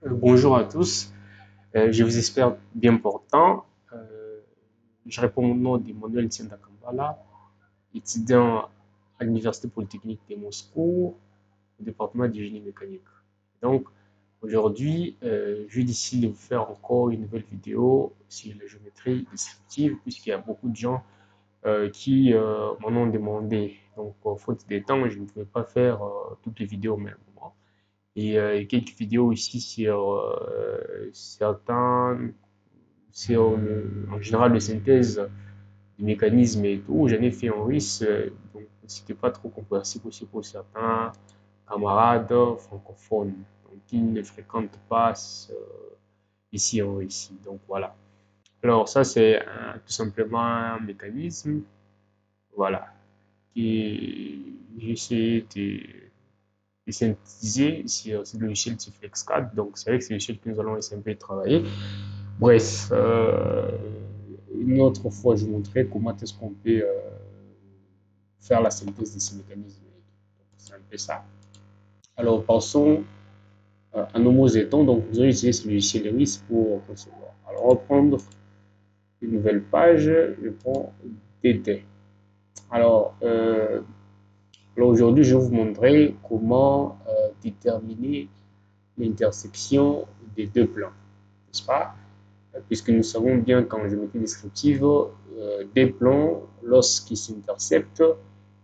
Bonjour à tous. Je vous espère bien portant. Je réponds au nom d'Emmanuel Tienda Kambala, étudiant à l'Université Polytechnique de Moscou, au département du génie mécanique. Donc, aujourd'hui, je décide de vous faire encore une nouvelle vidéo sur la géométrie descriptive, puisqu'il y a beaucoup de gens qui m'en ont demandé. Donc, faute de temps, je ne pouvais pas faire toutes les vidéos au même moment. Et quelques vidéos ici sur certains, sur en général de synthèse du mécanisme et tout. J'en ai fait en russe, donc c'était pas trop compréhensible aussi pour certains camarades francophones donc, qui ne fréquentent pas ici en Russie. Donc voilà. Alors ça c'est tout simplement un mécanisme, voilà, qui j'essaie de synthétiser sur ce logiciel Tiflex 4. Donc c'est avec ce logiciel que nous allons essayer un peu de travailler. Bref, une autre fois, je vous montrerai comment est-ce qu'on peut faire la synthèse de ces mécanismes. C'est un peu ça. Alors, passons à nos mots étons. Donc, vous allez utiliser ce logiciel RIS pour concevoir. Alors, on va prendre une nouvelle page. Je prends DT. Alors, aujourd'hui, je vais vous montrer comment déterminer l'intersection des deux plans, n'est-ce pas? Puisque nous savons bien qu'en géométrie descriptive, des plans, lorsqu'ils s'interceptent,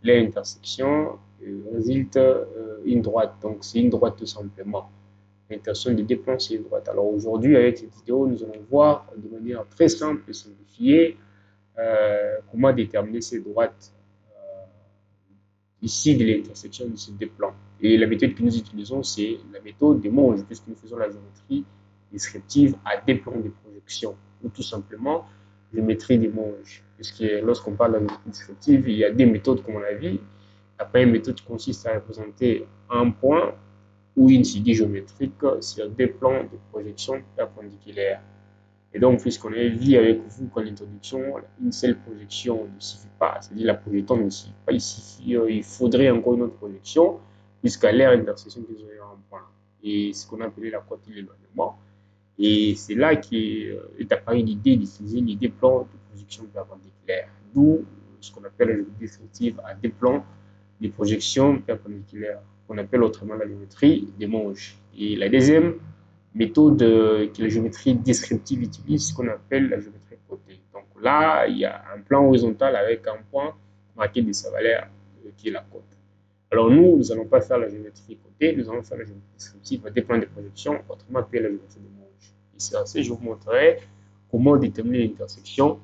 l'intersection résulte une droite. Donc, c'est une droite tout simplement. L'intersection des deux plans, c'est une droite. Alors aujourd'hui, avec cette vidéo, nous allons voir de manière très simple et simplifiée comment déterminer ces droites ici de l'intersection de ces deux plans. Et la méthode que nous utilisons, c'est la méthode des Monge, puisque nous faisons la géométrie descriptive à des plans de projection, ou tout simplement géométrie des Monge. Puisque lorsqu'on parle de géométrie descriptive, il y a des méthodes, comme on l'a vu. Après, une méthode consiste à représenter un point ou une figure géométrique sur des plans de projection perpendiculaires. Et donc, puisqu'on a vu avec vous qu'en introduction, une seule projection ne suffit pas, c'est-à-dire la projection ne suffit pas, il faudrait encore une autre projection, puisqu'à l'aire d'intersection, vous aurez un point. Et ce qu'on appelait la cote de l'éloignement. Et c'est là qu'est apparue l'idée d'utiliser l'idée plan de projection perpendiculaire, d'où ce qu'on appelle la géométrie descriptive à des plans de projection perpendiculaire, qu'on appelle autrement la géométrie des Monge. Et la deuxième méthode que la géométrie descriptive utilise, ce qu'on appelle la géométrie cotée. Donc là, il y a un plan horizontal avec un point marqué de sa valeur qui est la cote. Alors nous, nous n'allons pas faire la géométrie cotée, nous allons faire la géométrie descriptive des plans de projection, autrement appelée la géométrie de Monge. Et c'est ainsi je vous montrerai comment déterminer l'intersection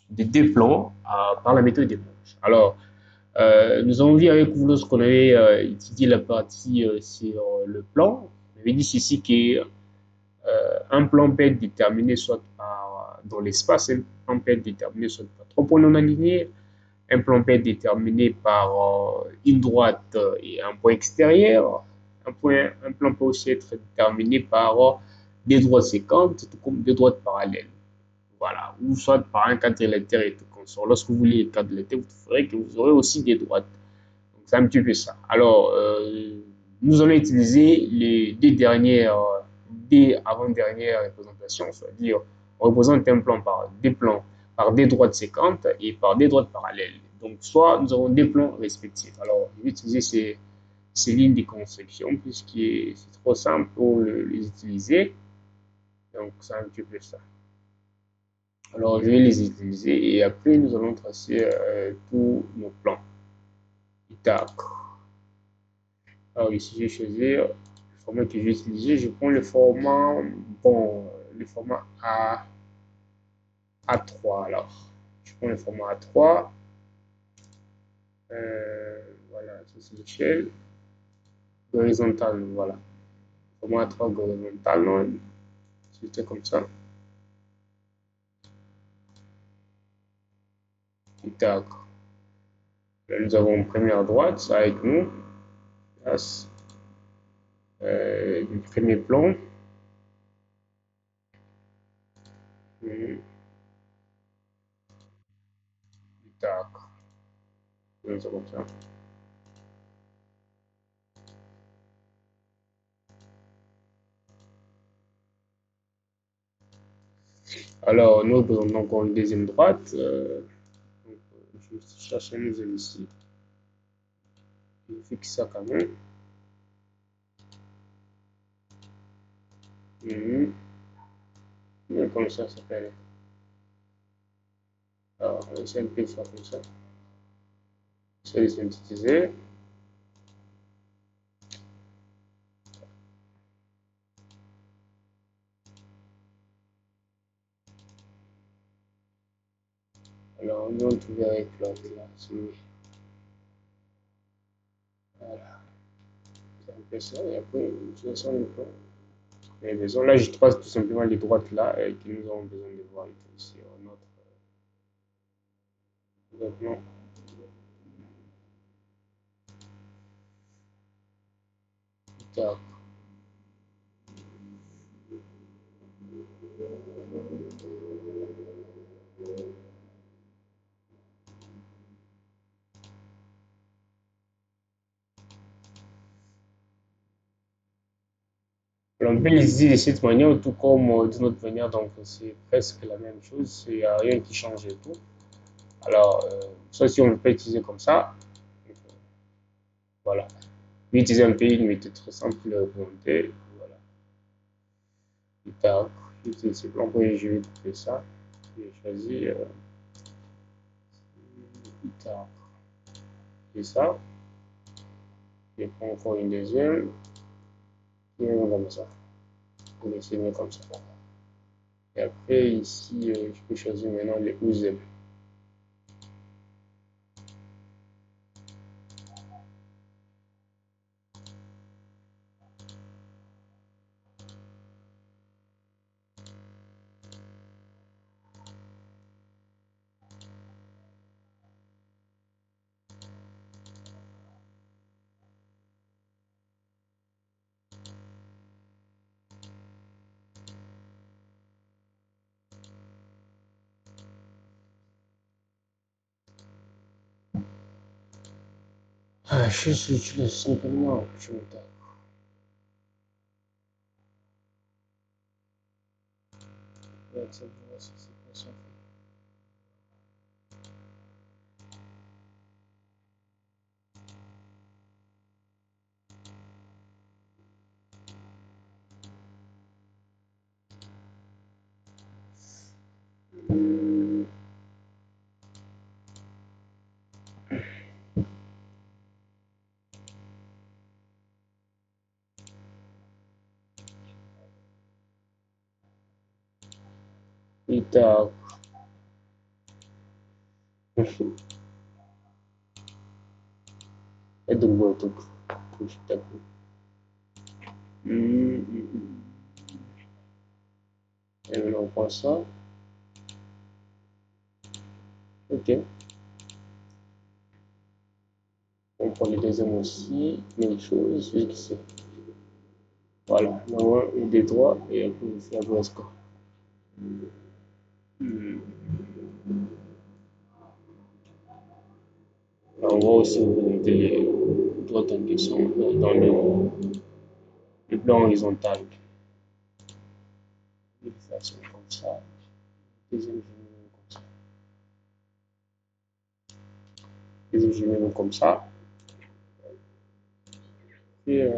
des deux plans par la méthode des Monge. Alors, nous avons vu avec vous lorsqu'on avait étudié la partie sur le plan, on avait dit ceci que un plan peut être déterminé soit par, dans l'espace, un plan peut être déterminé soit par trois points non alignés, un plan peut être déterminé par une droite et un point extérieur, un plan peut aussi être déterminé par des droites séquentes, tout comme des droites parallèles. Voilà, ou soit par un quadrilatère et tout consort. Lorsque vous voulez le quadrilatère, vous ferez que vous aurez aussi des droites. Donc, c'est un petit peu ça. Alors, nous allons utiliser les deux dernières, des avant-dernières représentations, c'est-à-dire on représente un plan par des plans, par des droites séquentes et par des droites parallèles. Donc, soit nous avons des plans respectifs. Alors, je vais utiliser ces lignes de construction puisque c'est trop simple pour les utiliser. Donc, c'est un petit peu ça. Alors, je vais les utiliser et après, nous allons tracer tous nos plans. Tac. Alors ici, je vais choisir le format que je vais utiliser. Je prends le format, bon, le format A3. Alors, je prends le format A3. Voilà, ça c'est l'échelle. Horizontale, voilà. Format A3 horizontal, non, c'était comme ça. Et tac. Là, nous avons première droite, ça avec nous. Là, le premier plan. Et tac. Comme ça. Alors, nous avons encore une deuxième droite. Donc, je cherche un deuxième ici. Je fixe ça quand même. Mhm. Bien comme ça s'appelle. Alors, on va essayer un peu de faire comme ça. Je vais synthétiser. Alors, on va trouver avec l'autre là. Voilà. C'est un peu ça. Et après, je sens le point. Et disons, là, je trace tout simplement les droites là que nous avons besoin de voir ici. Notre développement. D'accord. On peut les utiliser de cette manière, tout comme d'une autre manière, donc c'est presque la même chose, il n'y a rien qui change et tout. Alors, ça, si on peut utiliser comme ça, voilà. Puis utiliser un peu une méthode très simple de remonter, voilà. Et tac, j'utilise ce plan, puis je vais couper ça. J'ai choisi, tac, et ça. Je prends encore une deuxième, et comme ça. Je vais essayer de mettre comme ça. Et après, ici, je peux choisir maintenant les ouzem. Ah, je suis simplement, je me tape. Et tac. Et donc, bon, tout. Tout à coup. Et maintenant, on prend ça. Ok. On prend le deuxième aussi. Même chose. Fixe. Voilà. Là, on détroit et après, on fait un score. Là, on va aussi remonter les droites en question dans le plan horizontal. De façon comme ça. Deuxième, je mets comme ça. Deuxième, je mets comme ça. Et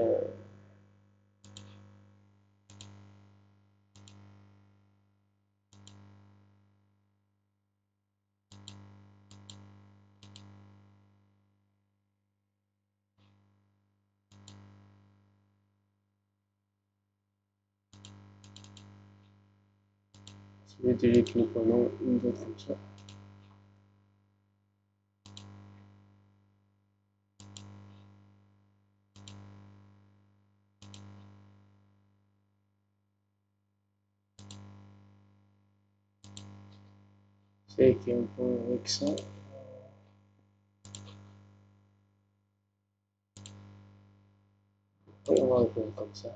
je vais te cliquer pendant une autre comme ça. C'est qu'il y a un peu avec ça. Et on va répondre comme ça.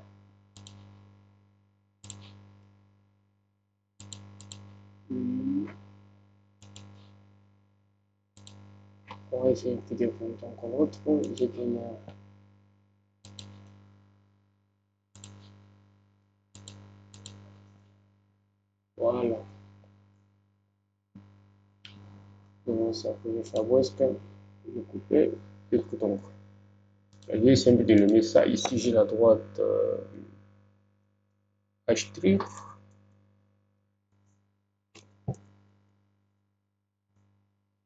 On va essayer de cliquer pour le temps qu'on retrouve. J'ai donné Voilà. Donc, ça peut faire brusque. Je couper. Donc, l'idée c'est simple de nommer ça. Ici, j'ai la droite H3.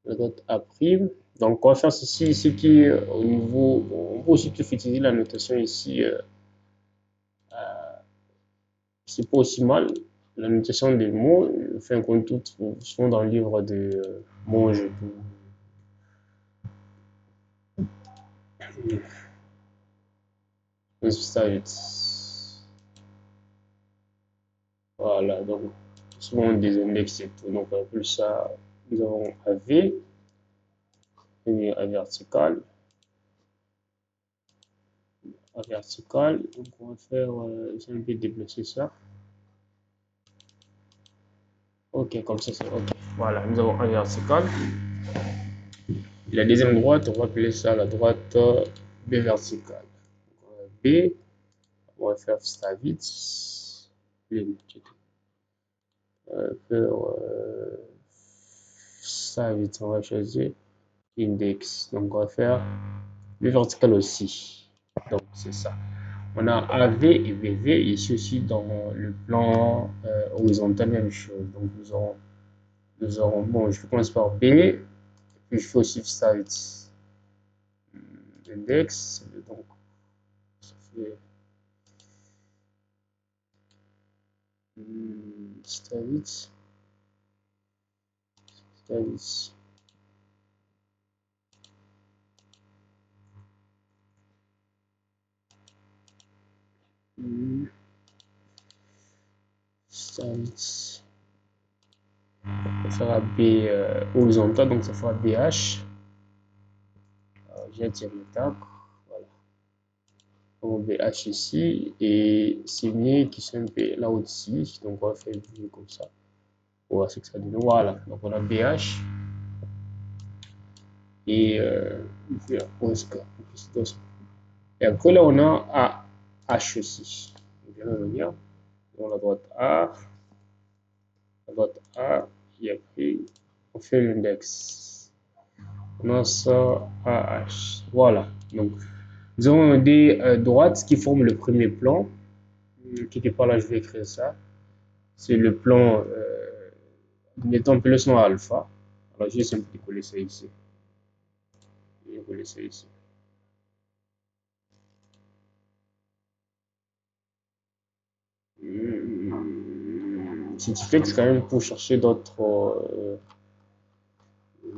La droite A'. Donc, on va faire ceci, ici qui au niveau. Bon, on peut aussi utiliser la notation ici. C'est pas aussi mal. La notation des mots, enfin, qu'on trouve souvent dans le livre de mots, je peux. Voilà, donc souvent des index et tout. Donc, on appelle ça, nous avons AV, A vertical, A vertical. Donc, on va faire, je vais un peu déplacer ça. Ok, comme ça, c'est ok. Voilà, nous avons A vertical. Et la deuxième droite, on va appeler ça la droite B verticale. B, on va faire ça vite. Faire ça vite, on va choisir index. Donc, on va faire B vertical aussi. Donc, c'est ça. On a AV et BV ici aussi dans le plan horizontal, même chose. Donc, nous aurons, bon, je commence par B, puis je fais aussi site index. Donc, ça fait site, site, site. Ça fera B horizontal, donc ça fera BH. J'ai tiré le tac. Voilà. On va BH ici et signer qui sont là au-dessus. Donc on va faire une comme ça. On va voir ce que ça donne. Voilà. Donc on a BH et et après là on a H aussi. Donc, de la même manière, on a la droite A, la droite A et après on fait l'index. On a ça AH. Voilà. Donc nous avons des droites qui forment le premier plan. Quelque part là, je vais écrire ça. C'est le plan, mettons plus son alpha. Alors, je vais simplement coller ça ici. Je vais coller ça ici. Citiflex quand même pour chercher d'autres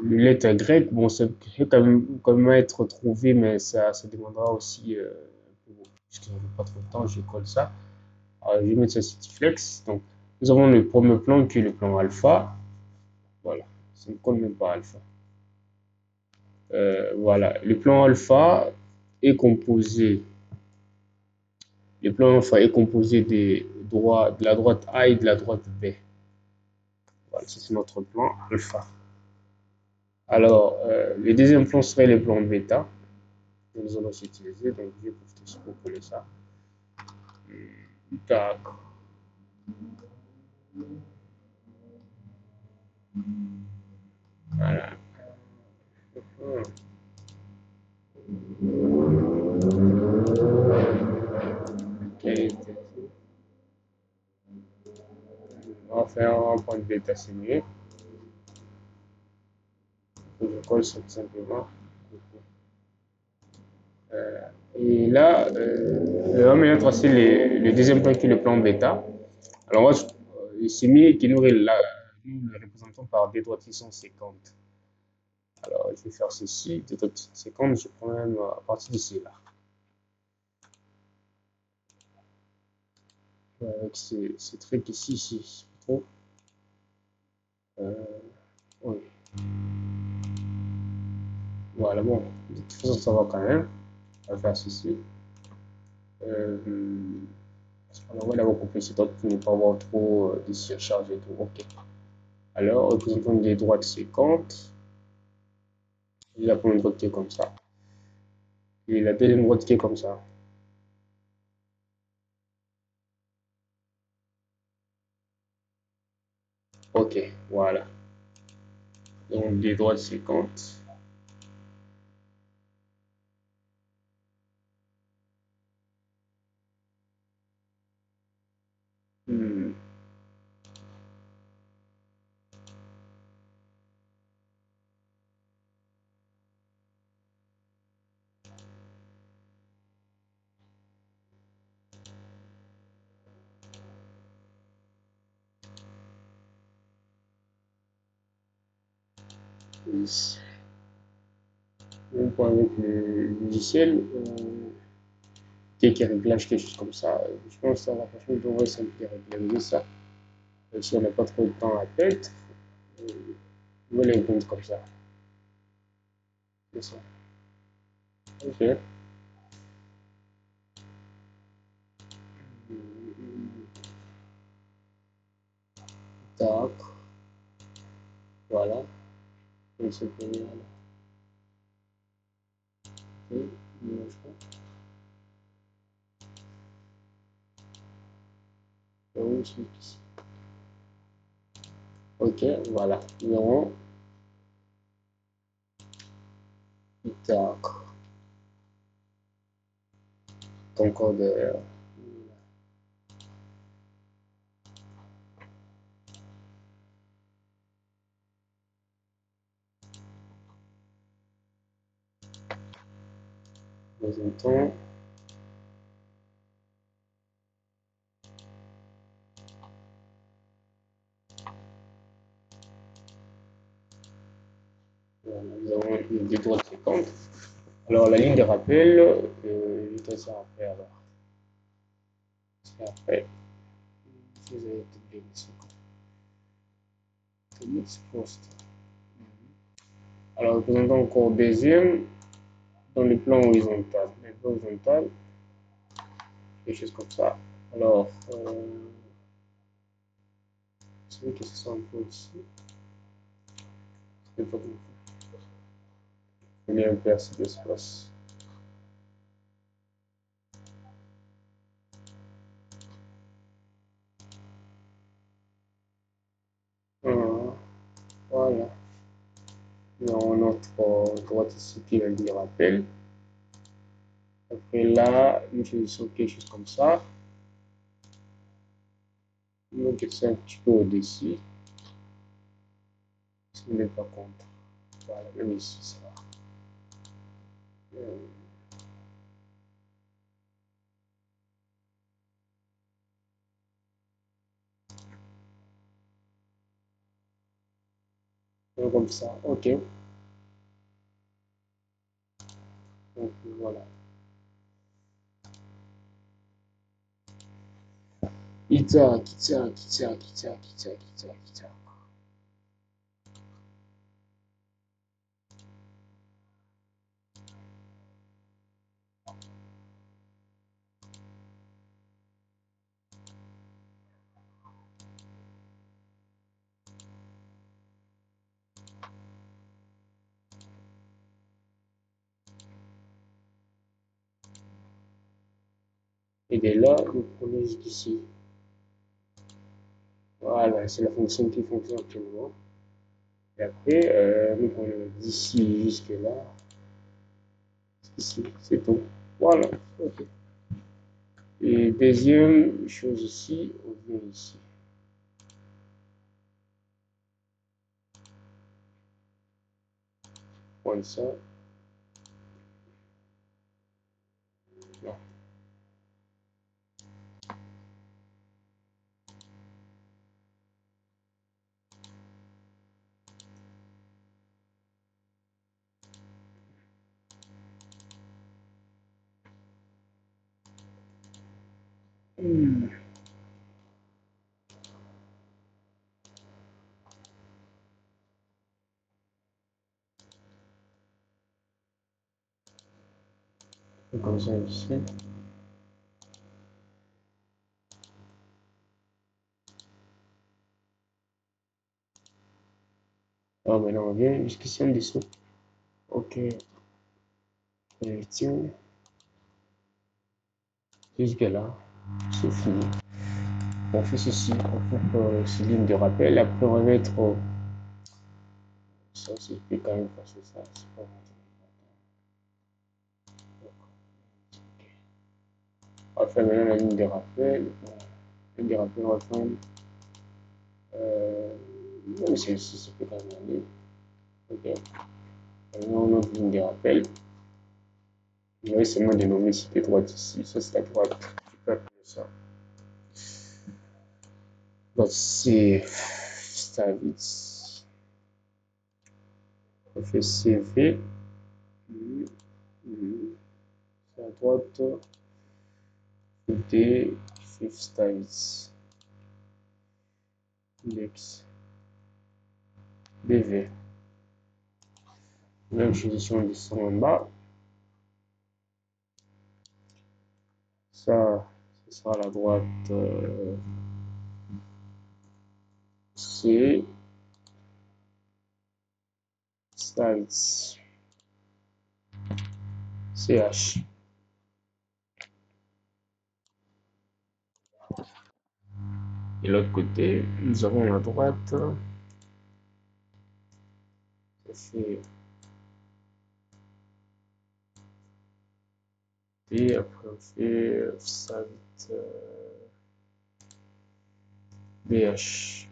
lettres grecques. Bon, ça peut quand même être trouvé, mais ça demandera aussi, puisque je n'ai pas trop de temps, je colle ça. Alors, je vais mettre ça Citiflex. Donc, nous avons le premier plan qui est le plan alpha. Voilà, ça ne colle même pas alpha. Voilà, le plan alpha est composé, le plan alpha est composé de la droite A et de la droite B. Voilà, c'est notre plan alpha. Alors, le deuxième plan serait le plan bêta que nous allons utiliser. Donc, je vais profiter pour coller ça. Tac. Voilà. Okay. On va faire un point de bêta simulé. Je colle ça tout simplement. Et là, on va maintenant tracer le deuxième plan qui est le plan bêta. Alors, moi, le simuler qui nous, nous le représentons par des droites qui sont séquentes. Alors, je vais faire ceci, des droites séquentes, je prends même à partir d'ici là. Avec ces trucs ici, trop. Oui. Voilà, bon, de toute façon, ça va quand même. On va faire ceci. On va d'abord couper ces droites pour ne pas avoir trop de surcharge et tout. Ok. Alors, représentons des droites séquentes. Et la première droite qui est comme ça. Et la deuxième droite qui est comme ça. Ok, voilà. Donc des droites séquentes. Hmm. Ici. Donc avec le logiciel, quelques réglages, quelque chose comme ça. Je pense que la prochaine fois, on va essayer de régulariser ça. Et si on n'a pas trop de temps à perdre, on va les répondre comme ça. C'est ça. Ok. Tac. Voilà. Et ce premier là. Ok. Ok, voilà. Numéro. Tac. Concorde. Dans un temps. Voilà, nous avons des droites séquentes. Alors, la ligne de rappel, je te ça après alors. C'est après. Vous avez peut-être bien ça. Post. Alors, représentons encore deuxième dans le plan horizontal. Le plan horizontal, quelque chose comme ça. Alors, c'est vrai que ce soit un peu ici. C'est pas comme ça. Il y a un peu assez d'espace. Voilà. Nous avons notre droite ici qui va dire rappel. Après là, nous choisissons quelque chose comme ça. Nous mettons un petit peu au-dessus. Si vous n'êtes pas contre. Voilà, même ici, ça va. Comme ça, ok. Donc voilà. Kita, kita, kita, kita, kita, kita, kita. Et dès là, nous prenons jusqu'ici. Voilà, c'est la fonction qui fonctionne actuellement. Et après, nous prenons d'ici jusque là. Ici, c'est tout. Voilà, ok. Et deuxième chose ici, on vient ici. Prendre ça. Là. Comme ça ici. Ah, maintenant on vient jusqu'ici en dessous. Ok. Tiens, jusque là, c'est fini. On fait ceci, on coupe ces lignes de rappel. Après, on va mettre ça, c'est quand même passer ça. C'est pas on va faire maintenant la ligne de rappel. La ligne de rappel, on va faire. Même si ça peut quand même aller. Ok. Maintenant, on a une ligne de rappel. Je vais seulement dénommer cette droite ici. Ça, c'est la droite. Je peux appeler ça. Donc, c'est Stavitz. On fait CV. C'est à droite. D. Fifth Stavitz. Lex. BV. Même chose si on descend en bas. Ça, ce sera la droite C. Stavitz. CH. Et l'autre côté, nous avons la droite. Ça fait D. Après, on fait Stavitz BH.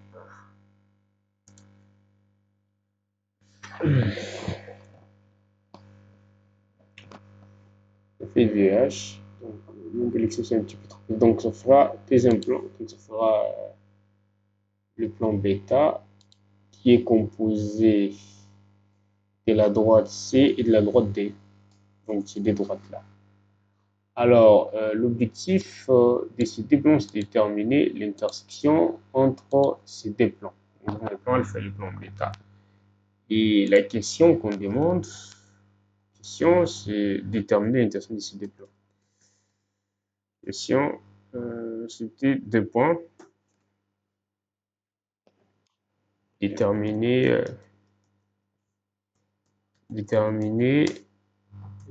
On fait VH. Donc l'exception est un petit peu trop. Donc, ça fera des implants. Donc, ça fera le plan bêta qui est composé de la droite C et de la droite D. Donc, c'est des droites-là. Alors, l'objectif de ces deux plans, c'est de déterminer l'intersection entre ces deux plans. Donc, le plan alpha et le plan bêta. Et la question qu'on demande, c'est déterminer l'intersection de ces deux plans. Question, c'était deux points. Déterminer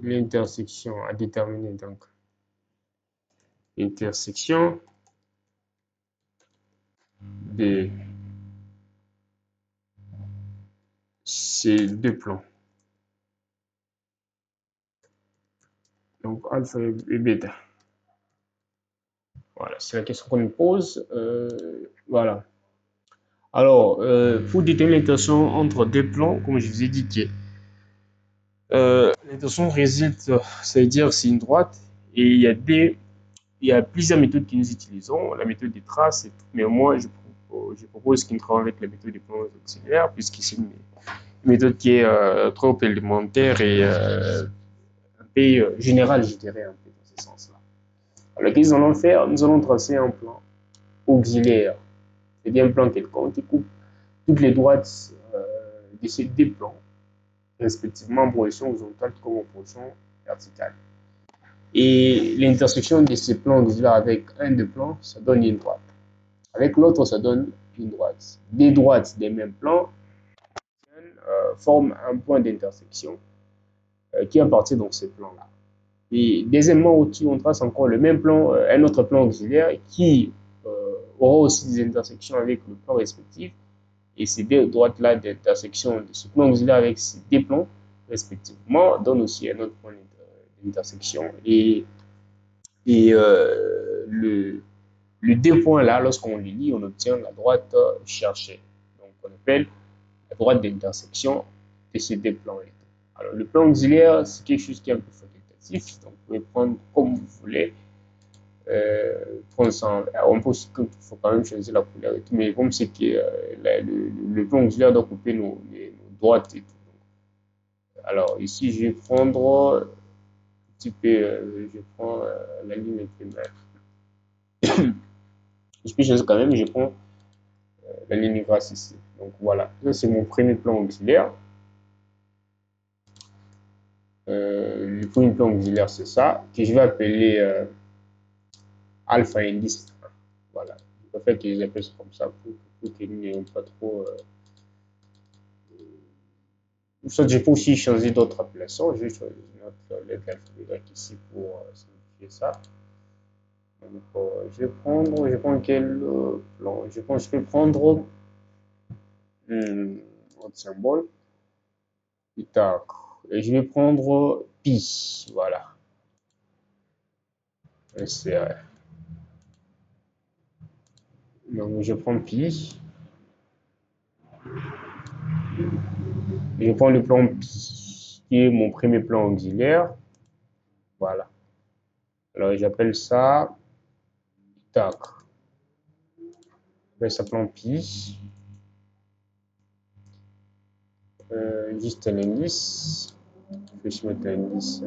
l'intersection, à déterminer donc l'intersection de ces deux plans. Donc alpha et bêta. Voilà, c'est la question qu'on nous pose. Voilà. Alors, pour déterminer l'intersection entre deux plans, comme je vous ai dit, l'intersection résulte, ça veut dire c'est une droite, et il y a plusieurs méthodes que nous utilisons, la méthode des traces, et tout, mais moi je propose qu'on travaille avec la méthode des plans auxiliaires, puisque c'est une méthode qui est trop élémentaire et un peu générale, je dirais, un peu dans ce sens-là. Alors, qu'est-ce que nous allons faire? Nous allons tracer un plan auxiliaire, c'est-à-dire un plan quelconque qui coupe toutes les droites de ces deux plans, respectivement en position horizontale comme en position verticale. Et l'intersection de ces plans auxiliaires avec un des plans, ça donne une droite. Avec l'autre, ça donne une droite. Des droites des mêmes plans forment un point d'intersection qui appartient dans ces plans-là. Et deuxièmement, on trace encore le même plan, un autre plan auxiliaire qui aura aussi des intersections avec le plan respectif. Et ces deux droites-là d'intersection de ce plan auxiliaire avec ces deux plans respectivement donnent aussi un autre point d'intersection. Et le deux points-là, lorsqu'on les lie, on obtient la droite cherchée. Donc, on appelle la droite d'intersection de ces deux plans. Alors, le plan auxiliaire, c'est quelque chose qui est un peu facultatif. Donc, vous pouvez prendre comme vous voulez. Prendre ça. On peut aussi, il faut quand même choisir la couleur et tout. Mais comme c'est que le plan auxiliaire doit couper nos droites et tout. Alors, ici, je vais prendre un petit peu, je prends la ligne primaire. Je peux choisir quand même, je prends la ligne grasse ici. Donc voilà, ça c'est mon premier plan auxiliaire. Le premier plan auxiliaire, c'est ça, que je vais appeler alpha indice. Voilà, je préfère que je les appelle comme ça pour qu'ils n'aient pas trop. Soit je peux aussi changer d'autres appellations. Je vais choisir notre lettre alphabétique ici pour simplifier ça. Donc, je vais prendre quel plan? Je pense que je vais prendre autre symbole. Tac. Et je vais prendre pi. Voilà. C'est donc, je prends pi. Je prends le plan pi, qui est mon premier plan auxiliaire. Voilà. Alors, j'appelle ça tac. J'appelle ça plan pi. Juste un indice. Je vais mettre un indice.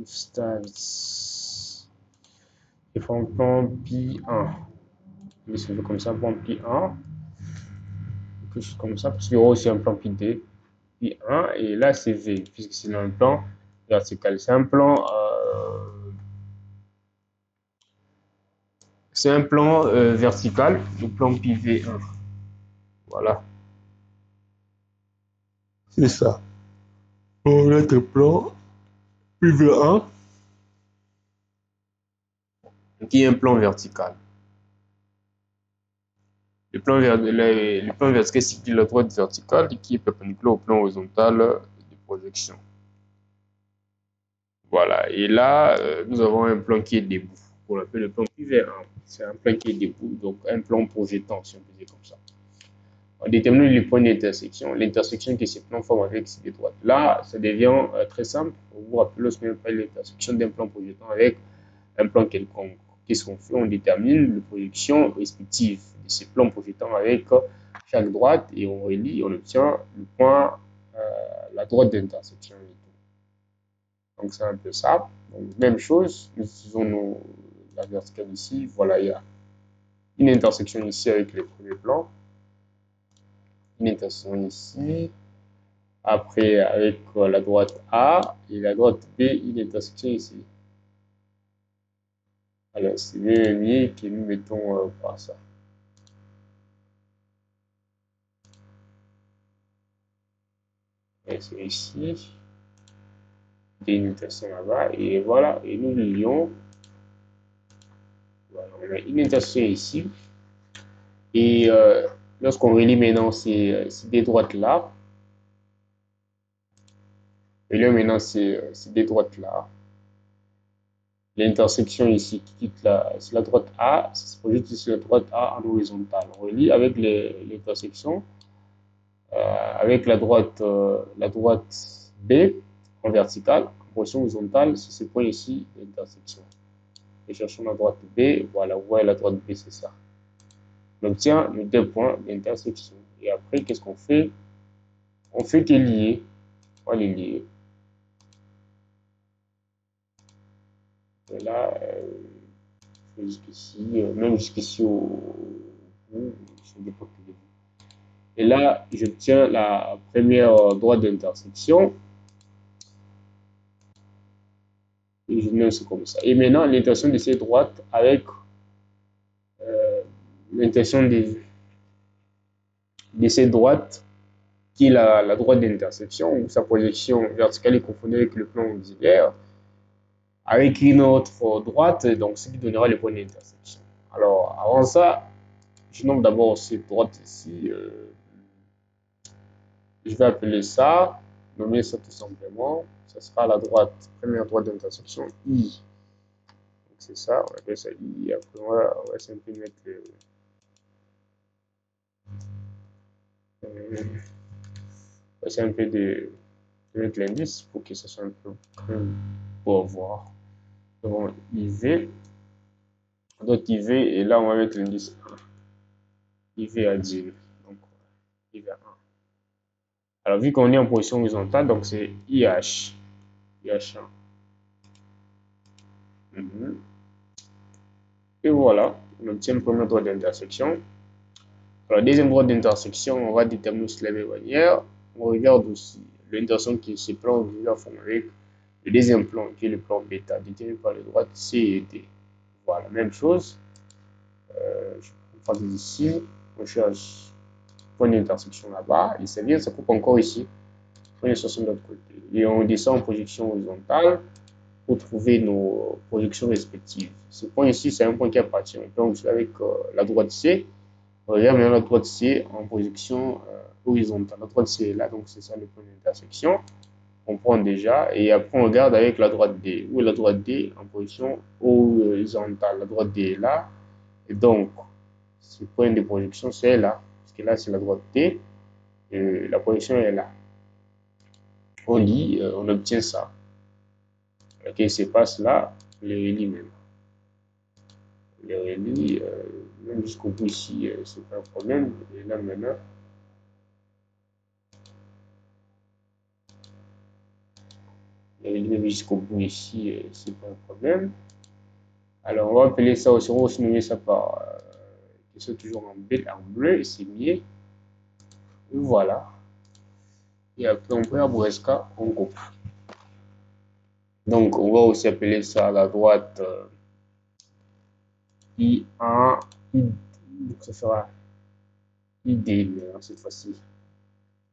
Styles. Il faut un plan pi 1. Je vais comme ça, plan pi 1. Quelque chose comme ça, parce qu'il y aura aussi un plan pi 2. Pi 1, et là c'est V, puisque c'est un plan vertical. C'est un plan vertical, le plan pi V1. Voilà. C'est ça. Pour notre plan pi V1, qui est un plan vertical. Le plan vertical situe la droite verticale qui est perpendiculaire au plan horizontal de projection. Voilà. Et là, nous avons un plan qui est debout. On l'appelle le plan pi V1. C'est un plan qui est debout, donc un plan projetant, si on peut dire comme ça. On détermine les points d'intersection. L'intersection que ces plans forment avec ces deux droites. Là, ça devient très simple. Vous vous rappelez lorsqu'on appelle l'intersection d'un plan projetant avec un plan quelconque. Qu'est-ce qu'on fait? On détermine les projections respectives de ces plans projetants avec chaque droite et on relie, on obtient le point, la droite d'intersection. Donc c'est un peu ça. Donc, même chose, nous utilisons la verticale ici. Voilà, il y a une intersection ici avec les premiers plans. Une intersection ici. Après, avec la droite A et la droite B, une intersection ici. Alors, c'est mieux que nous mettons par ça. Et c'est ici. Une intersection là-bas. Et voilà, et nous lions. Voilà, on a une intersection ici. Et lorsqu'on relie maintenant ces deux droites-là, et là maintenant ces deux droites-là, l'intersection ici qui quitte la droite A, ça se projette sur la droite A en horizontale. On relie avec l'intersection, avec la droite B en verticale, en position horizontale, c'est ce point ici, l'intersection. Et cherchons la droite B, voilà, vous voyez la droite B, c'est ça. On obtient les deux points d'intersection. Et après, qu'est-ce qu'on fait? On fait que lier. On va les lier. Et là, jusqu'ici, même jusqu'ici au bout, ça dépend de vous. Et là, j'obtiens la première droite d'intersection. Et je nomme ça comme ça. Et maintenant, l'intersection de ces droites avec l'intersection de ces droites qui est la droite d'intersection, où sa projection verticale est confondue avec le plan auxiliaire, avec une autre droite, donc ce qui donnera le point d'intersection. Alors, avant ça, je nomme d'abord cette droite ici. Je vais appeler ça, nommer ça tout simplement. Ça sera la droite, première droite d'intersection I. C'est ça, on appelle ça I. Après, on va essayer de mettre essayer un peu de mettre l'indice pour que ça soit un peu pour voir. Donc, IV. Donc, IV, et là, on va mettre l'indice 1. IV à 10. Donc, IV à 1. Alors, vu qu'on est en position horizontale, donc c'est IH. IH1. Et voilà, on obtient le premier droit d'intersection. Alors, deuxième droite d'intersection, on va déterminer de la même manière. On regarde aussi l'intersection qui se plan auxiliaire forme avec le deuxième plan, qui est le plan bêta, déterminé par les droites C et D. Voilà, même chose. Je prends ici, on cherche point d'intersection là-bas, et ça vient, ça coupe encore ici. prenez 60 de l'autre côté. Et on descend en projection horizontale pour trouver nos projections respectives. Ce point ici, c'est un point qui appartient. Donc, avec la droite C, on regarde maintenant la droite C en projection horizontale. La droite C est là, donc c'est ça le point d'intersection. On prend déjà, et après on regarde avec la droite D. Où est la droite D? En position horizontale. La droite D est là, et donc ce point de projection c'est là, parce que là c'est la droite D, et la projection est là. On lit, on obtient ça. Ok, c'est passe là, on les relie même. On les relie, même jusqu'au bout ici, c'est pas un problème. Et là maintenant, on les relie même jusqu'au bout ici, c'est pas un problème. Alors, on va appeler ça aussi, on va aussi nommer ça par qui sont toujours en bleu, c'est mieux. Voilà. Et après, on peut à Bresca, on coupe. Donc, on va aussi appeler ça à la droite I1, donc ça fera ID, mais cette fois-ci,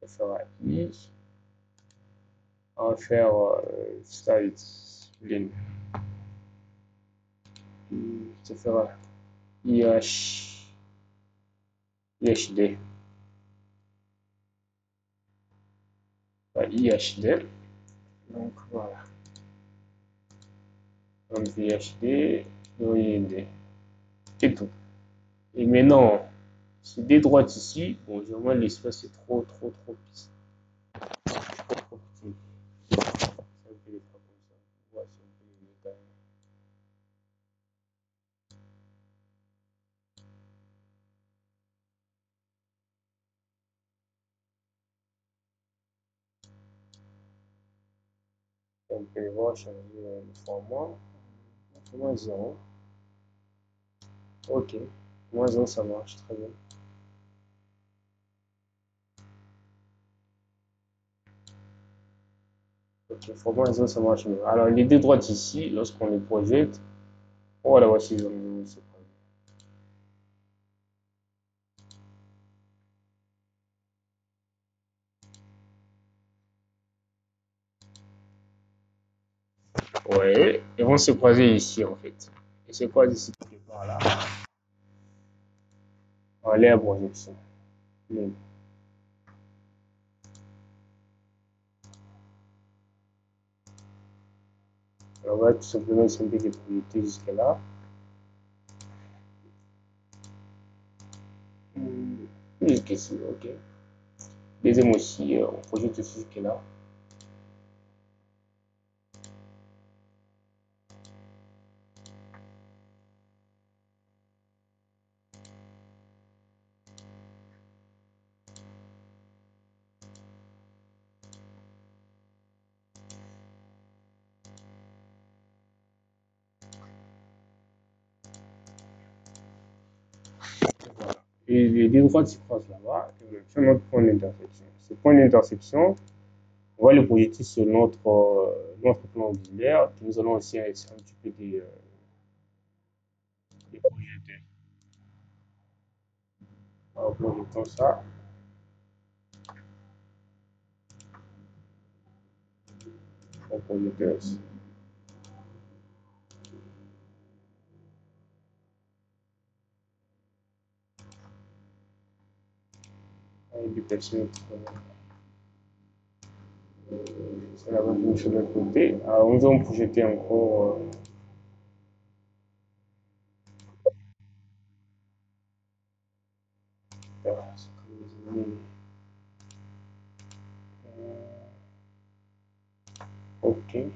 ça fera I. On va faire style, ça fera IH, IHD. IHD. Donc, voilà. Donc, IHD, IHD. C'est tout. Et maintenant, c'est des droites ici. Bon, généralement, l'espace est trop petit. Trop petit. Si on peut les faire comme ça. Ouais, si on peut les mettre on peut les voir changer le format. Format 0. Ok. Moins 0, ça marche très bien. Ok, format 0, ça marche mieux. Alors, les deux droites ici, lorsqu'on les projette, on va la voir si ils ont ce problème. Ouais, ils vont se croiser ici en fait. Ils se croisent ici quelque part là. On va aller à projection. Alors, on va tout simplement essayer de projeter jusque là. Jusqu'ici, ok. Deuxième aussi, on projette aussi jusque là. Voilà. Et les deux droites se croisent là-bas. Et on obtient notre point d'intersection. Ce point d'intersection, on va le projeter sur notre plan auxiliaire. Nous allons aussi essayer un petit peu de projeter. Alors, projetons ça. On projette aussi. Avec du périmètre. C'est la même chose de l'autre côté. Alors, nous allons projeter encore. Ok.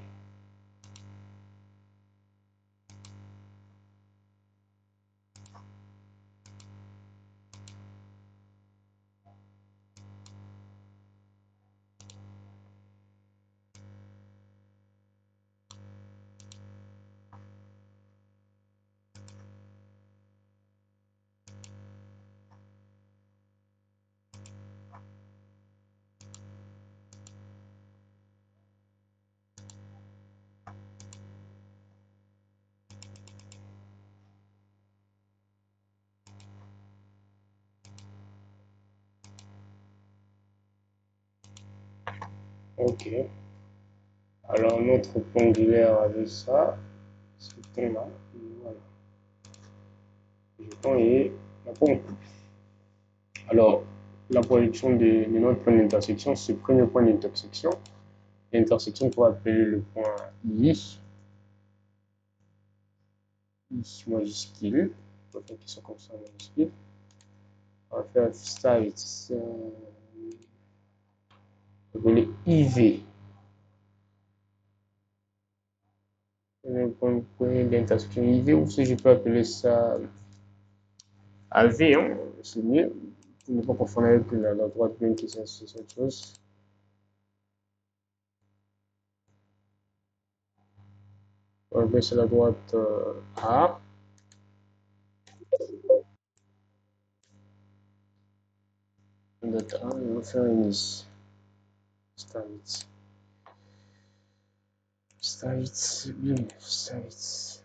Ok. Alors, notre plan angulaire avec ça, ce temps-là, voilà. Le temps est la pompe. Alors, la projection de notre point d'intersection, ce premier point d'intersection, l'intersection qu'on va appeler le point I majuscule, on va faire qu'ils sont comme ça majuscule. On va faire ça avec appelé IV. Un point d'intersection IV, ou si je peux appeler ça AV, hein, c'est mieux, pour ne pas confondre avec la droite même qui c'est autre chose. On va appeler ça la droite A. Droite A, on va faire une ici. Start. Bien, start.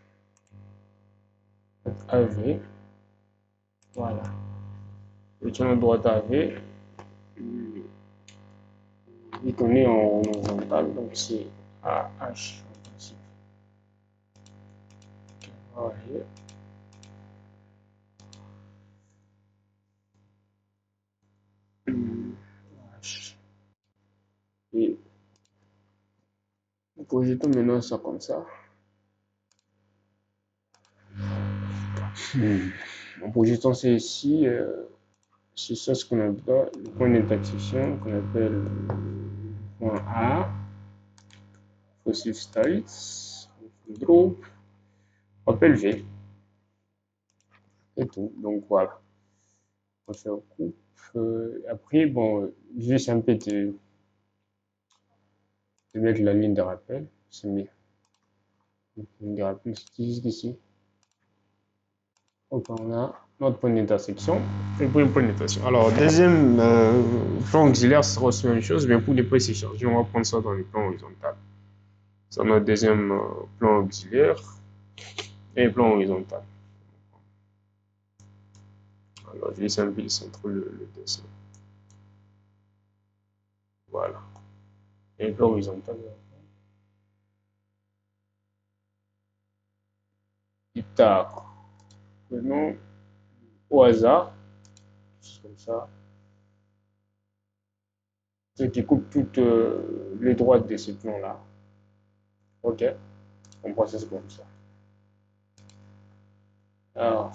AV. Voilà. Le channel droite AV. Vu qu'on est en horizontal, donc c'est AH en principe. Voilà. H. Et nous projetons maintenant ça comme ça. En projetant ça ici, c'est ça ce qu'on appelle le point d'intersection qu'on appelle le point A. Fossil States, groupe, on appelle V. Et tout. Donc voilà. On fait un coupe. Après, bon, juste un peu de mettre la ligne de rappel. C'est mieux. La ligne de rappel, c'est jusqu'ici. Donc on a notre point d'intersection et pour une point d'intersection. Alors, deuxième plan auxiliaire sera aussi la même chose, mais pour les précisions, on va prendre ça dans le plan horizontal. C'est notre deuxième plan auxiliaire et plan horizontal. Alors, je vais simplifier entre le dessin. Voilà. Et le plan horizontal. D'accord. Prenons au hasard, comme ça, ce qui coupe toutes les droites de ce plan-là. Ok, on procède comme ça. Alors,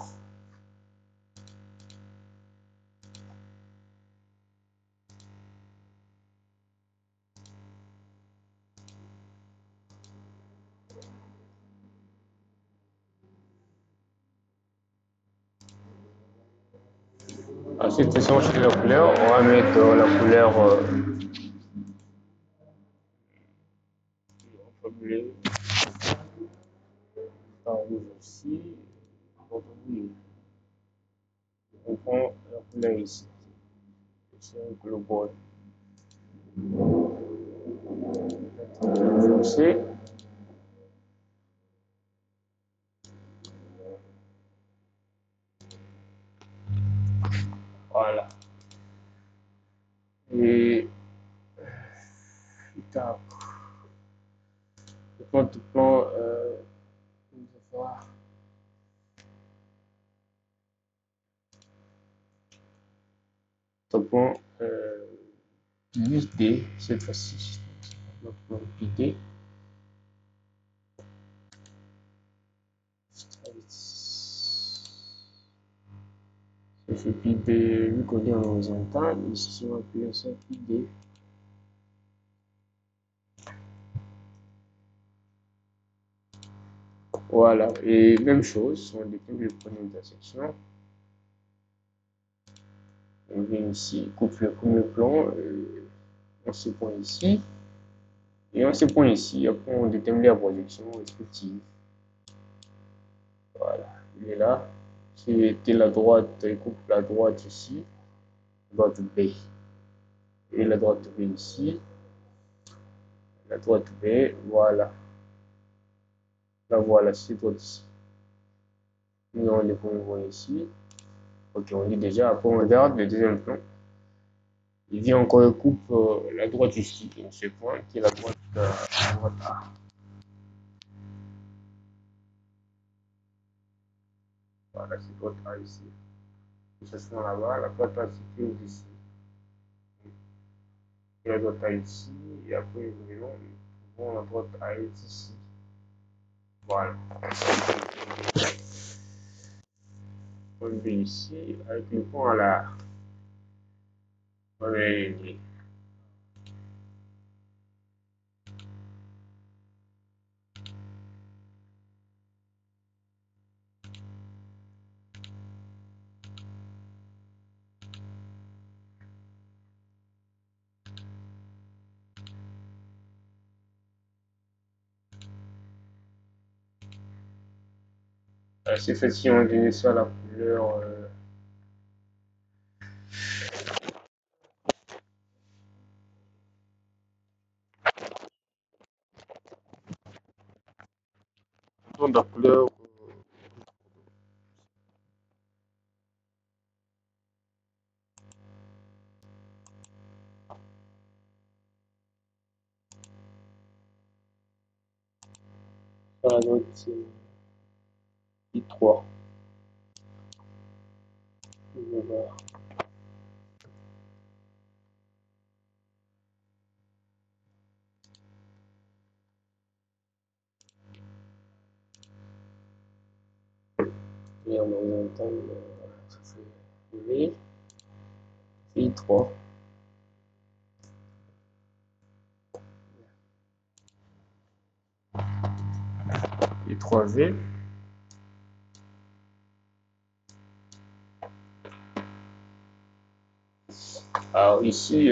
ensuite, si on change la couleur, on va mettre la couleur bleue, rouge aussi. Donc, oui, on prend la couleur ici. C'est le bord foncé. Voilà. Et tard. Tout plan, point 8D cette fois-ci. Notre plan 8D. Ça fait PD, vu qu'on est en horizontal, ici on va appeler ça PD. Voilà, et même chose, on décline le point d'intersection. On vient ici, coupe le premier plan, on se point ici, et on se point ici, après on détermine la projection respective. Voilà, il est là. C'était la droite, il coupe la droite ici, droite B. Et la droite B ici, la droite B, voilà. La voilà, c'est droite ici. Nous avons les premiers points ici. Ok, on dit déjà, après on regarde le deuxième plan. Il vient encore et coupe la droite ici, donc ce point qui est la droite A. Voilà, c'est droite A ici. Ça se met là-bas, la droite A se trouve ici. Et la droite A ici, et après nous trouvons la droite A est ici. Voilà. On vient ici avec le point à la. On est aligné. C'est facile, on va donner ça à la couleur. La couleur. Voilà, donc c'est I3. Voilà. Et en horizontal, ça fait V, I3. I3V. Alors ici,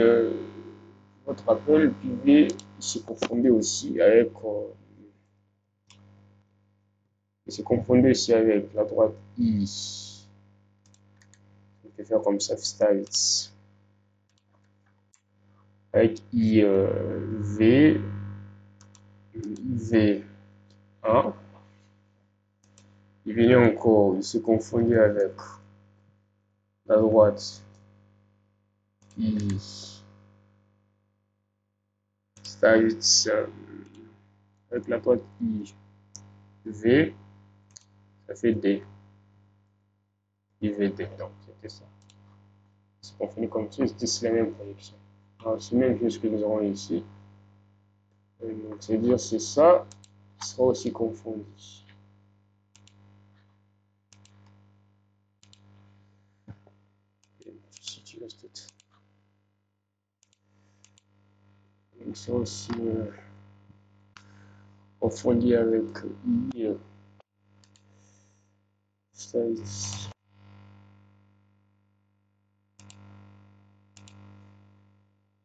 votre rappel, V, il se confondait aussi avec la droite I. On peut faire comme ça, styles. Avec V, V1. Il venait encore, il se confondait avec la droite I. Styles avec la droite I. V, ça fait D. IVD, donc c'était ça. C'est confondait comme ça, c'était la même projection. Alors, c'est la même chose que nous avons ici. Donc, c'est-à-dire c'est ça qui sera aussi confondu. Si tu restes donc, c'est aussi confondu avec I. Size.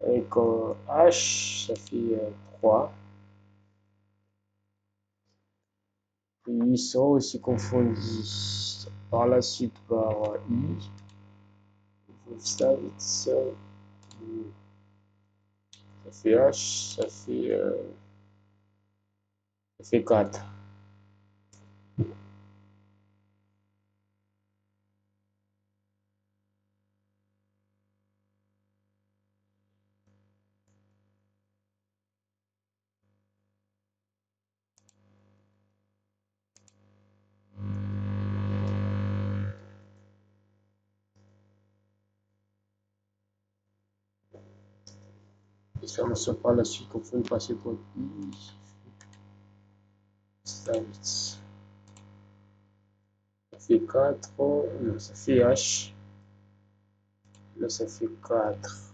Avec H, ça fait 3. Puis ils sont aussi confondus par la suite par I. Ça fait H, ça fait 4. Et ça ne sera par la suite confondu par ce code I. Ça fait 4. Non, ça fait H. Là, ça fait 4.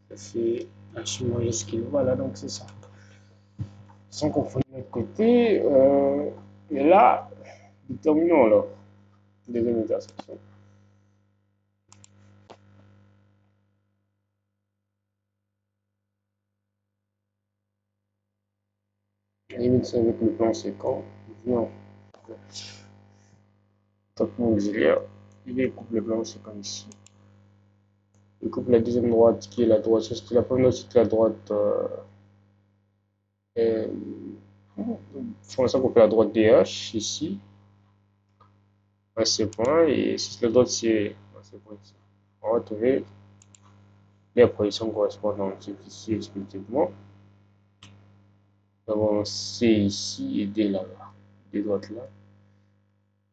Ça fait H majuscule. Voilà, donc c'est ça. Sans confondre de l'autre côté. Et là, déterminons alors. Deuxième intersection. Limite ça avec le plan séquent. Non. Traitement auxiliaire. Il coupe le plan séquent ici. Il coupe la deuxième droite qui est la droite. C'est la première, c'est la droite. C'est ça qu'on fait la droite DH ici. À ce point. Et si la droite, c'est à ce point ici. On va trouver les positions correspondantes ici respectivement. Nous avons C ici et D là-bas. D droite là.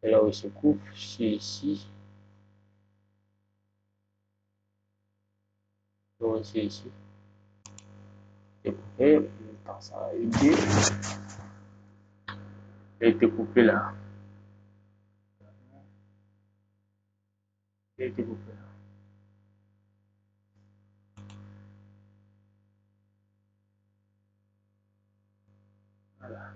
Et là où il se coupe, C ici. Donc C ici. Découpé. Par ça, et D est découpé là. Et découpé là. Voilà.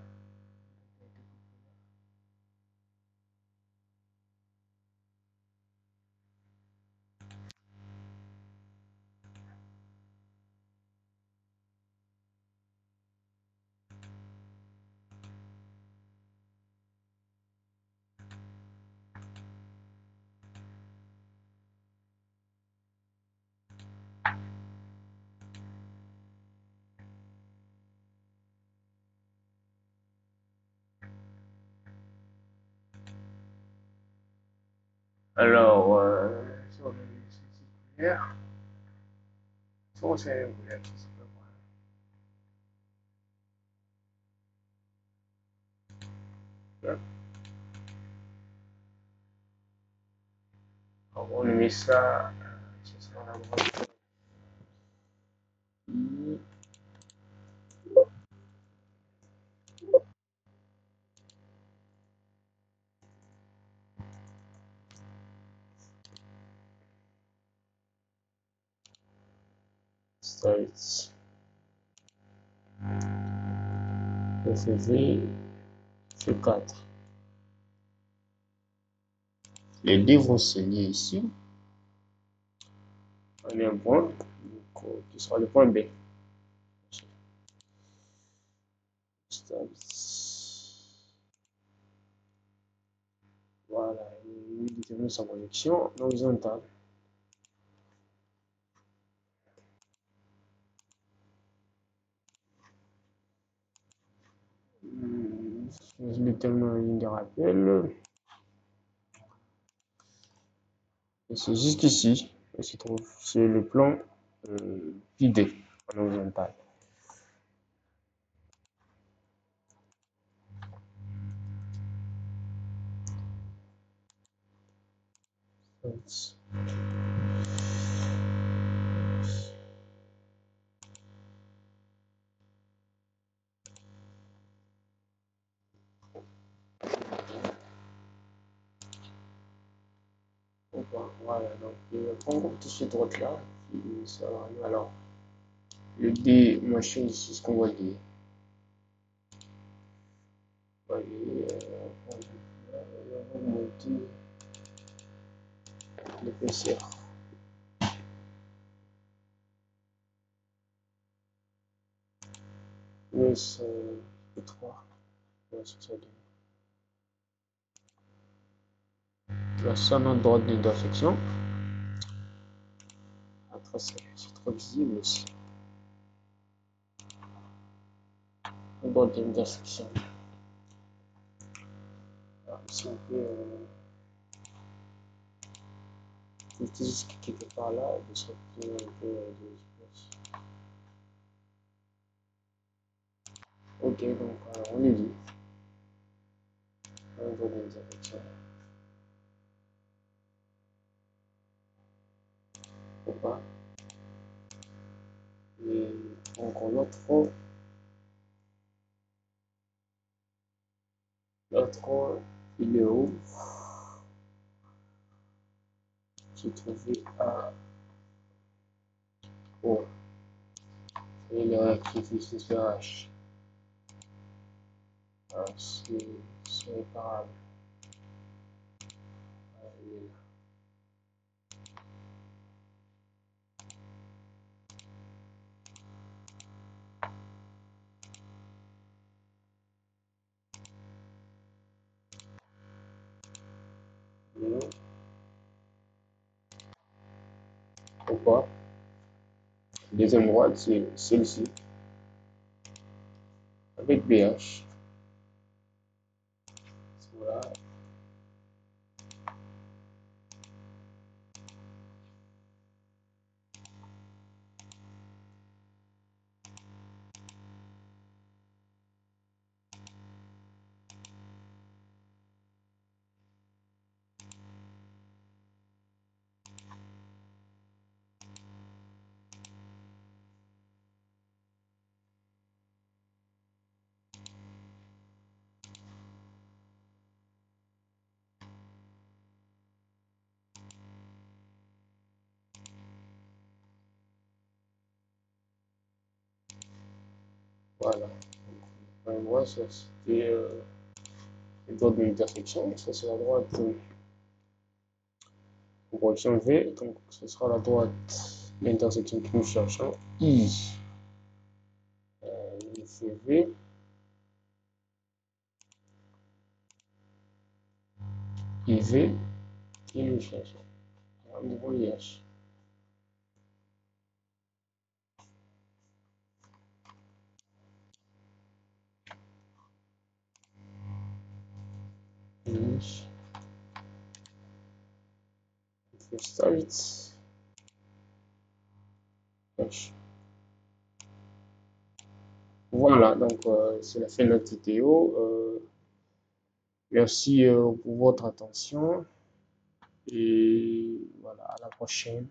Alors, si on a une circulaire, si on sait une couleur, c'est pas voilà. Alors, on met ça, ce sera la droite. Straight. Le CV, C4. Les deux vont se lier ici. On a un point qui sera le point B. Voilà, il détermine sa connexion horizontale. Je détermine la ligne de rappel. Et c'est jusqu'ici. Il se trouve sur le plan vidé en horizontal. Voilà, donc on coupe tout cette droite là qui sera alors le D machin ici, ce qu'on va dire. On va monter l'épaisseur. Oui, c'est 3. La sonne droite d'intersection. Après, c'est trop visible aussi. Droite d'intersection. Ici, on peut juste quelque part là, de sorte un peu de l'espace. Ok, donc on est dit. On voit des affections. Ou pas. Et encore l'autre, il est où? Se trouver à O. Et le rectifié sur H. C'est réparable. Il est là. Ou pas. Deuxième droite, c'est celle-ci. Avec BH. Voilà. Voilà. Moi, ça c'était le droite de l'intersection. Ça, c'est la droite pour correction V. Donc, ce sera la droite de l'intersection que nous cherchons. I. C'est V. Et V. Et nous cherchons. Au niveau IH. IH. Start. H. Voilà, donc c'est la fin de notre vidéo. Merci pour votre attention et voilà, à la prochaine.